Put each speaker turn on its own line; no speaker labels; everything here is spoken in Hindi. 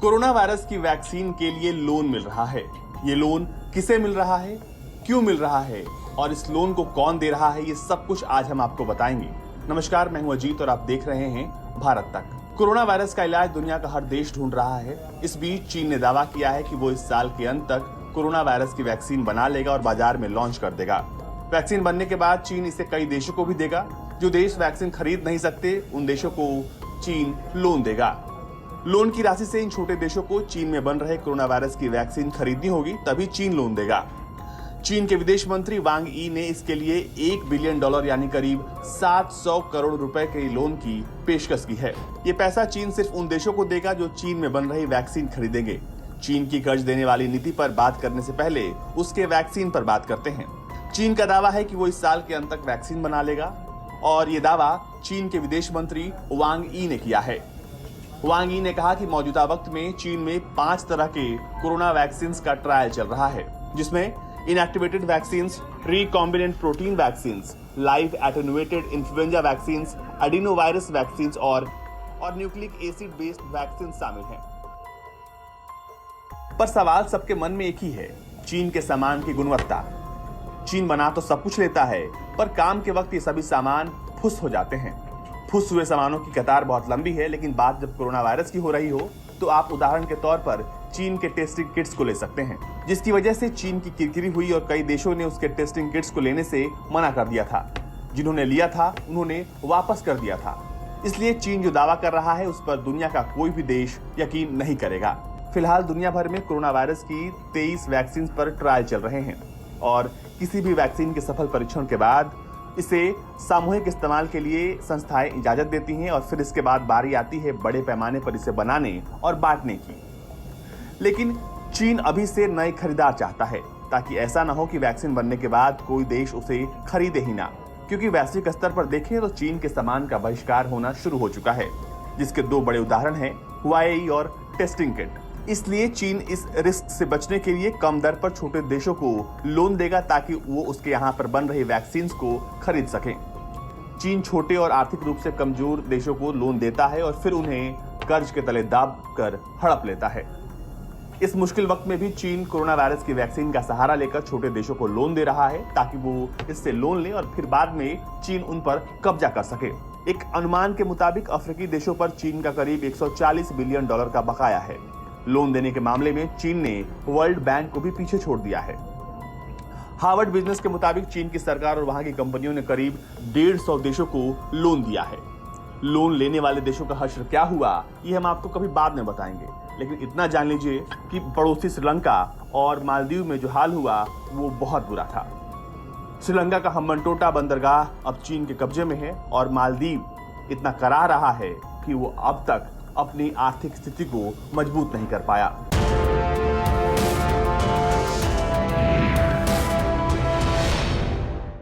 कोरोना वायरस की वैक्सीन के लिए लोन मिल रहा है। ये लोन किसे मिल रहा है, क्यों मिल रहा है और इस लोन को कौन दे रहा है, ये सब कुछ आज हम आपको बताएंगे। नमस्कार, मैं हूं अजीत और आप देख रहे हैं भारत तक। कोरोना वायरस का इलाज दुनिया का हर देश ढूंढ रहा है। इस बीच चीन ने दावा किया है कि वो इस साल के अंत तक कोरोना वायरस की वैक्सीन बना लेगा और बाजार में लॉन्च कर देगा। वैक्सीन बनने के बाद चीन इसे कई देशों को भी देगा। जो देश वैक्सीन खरीद नहीं सकते उन देशों को चीन लोन देगा। लोन की राशि से इन छोटे देशों को चीन में बन रहे कोरोना वायरस की वैक्सीन खरीदनी होगी, तभी चीन लोन देगा। चीन के विदेश मंत्री वांग यी ने इसके लिए $1 बिलियन यानी करीब 700 करोड़ रुपए के लोन की पेशकश की है। ये पैसा चीन सिर्फ उन देशों को देगा जो चीन में बन रही वैक्सीन खरीदेंगे। चीन की कर्ज देने वाली नीति पर बात करने से पहले उसके वैक्सीन पर बात करते हैं। चीन का दावा है कि वो इस साल के अंत तक वैक्सीन बना लेगा और ये दावा चीन के विदेश मंत्री वांग यी ने किया है। वांग यी ने कहा कि मौजूदा वक्त में चीन में 5 तरह के कोरोना वैक्सीन का ट्रायल चल रहा है, जिसमें inactivated vaccine, recombinant protein vaccine, live attenuated influenza vaccine, adenovirus vaccine और न्यूक्लिक एसिड बेस्ड वैक्सीन शामिल हैं। पर सवाल सबके मन में एक ही है, चीन के सामान की गुणवत्ता। चीन बना तो सब कुछ लेता है, पर काम के वक्त ये सभी सामान फुस हो जाते हैं। फुस हुए सामानों की कतार बहुत लंबी है, लेकिन बात जब कोरोना वायरस की हो रही हो तो आप उदाहरण के तौर पर चीन के टेस्टिंग किट्स को ले सकते हैं, जिसकी वजह से चीन की किरकिरी हुई और कई देशों ने उसके टेस्टिंग किट्स को लेने से मना कर दिया था। जिन्होंने लिया था उन्होंने वापस कर दिया था। इसलिए चीन जो दावा कर रहा है उस पर दुनिया का कोई भी देश यकीन नहीं करेगा। फिलहाल दुनिया भर में कोरोना वायरस की 23 वैक्सीन पर ट्रायल चल रहे हैं और किसी भी वैक्सीन के सफल परीक्षण के बाद इसे सामूहिक इस्तेमाल के लिए संस्थाएं इजाजत देती हैं और फिर इसके बाद बारी आती है बड़े पैमाने पर इसे बनाने और बांटने की। लेकिन चीन अभी से नए खरीदार चाहता है, ताकि ऐसा ना हो कि वैक्सीन बनने के बाद कोई देश उसे खरीदे ही ना, क्योंकि वैश्विक स्तर पर देखें तो चीन के सामान का बहिष्कार होना शुरू हो चुका है, जिसके 2 बड़े उदाहरण हैं हुआई और टेस्टिंग किट। इसलिए चीन इस रिस्क से बचने के लिए कम दर पर छोटे देशों को लोन देगा, ताकि वो उसके यहाँ पर बन रही वैक्सीन को खरीद सकें। चीन छोटे और आर्थिक रूप से कमजोर देशों को लोन देता है और फिर उन्हें कर्ज के तले दाब कर हड़प लेता है। इस मुश्किल वक्त में भी चीन कोरोना वायरस की वैक्सीन का सहारा लेकर छोटे देशों को लोन दे रहा है, ताकि वो इससे लोन लें और फिर बाद में चीन उन पर कब्जा कर सके। एक अनुमान के मुताबिक अफ्रीकी देशों पर चीन का करीब $140 बिलियन का बकाया है। लोन देने के मामले में चीन ने वर्ल्ड बैंक को भी पीछे छोड़ दिया है। हार्वर्ड बिजनेस के मुताबिक चीन की सरकार और वहां की कंपनियों ने करीब 150 देशों को लोन दिया है। लोन लेने वाले देशों का हश्र क्या हुआ ये हम आपको कभी बाद में बताएंगे, लेकिन इतना जान लीजिए कि पड़ोसी श्रीलंका और मालदीव में जो हाल हुआ वो बहुत बुरा था। श्रीलंका का हम्बनटोटा बंदरगाह अब चीन के कब्जे में है और मालदीव इतना करा रहा है कि वो अब तक अपनी आर्थिक स्थिति को मजबूत नहीं कर पाया।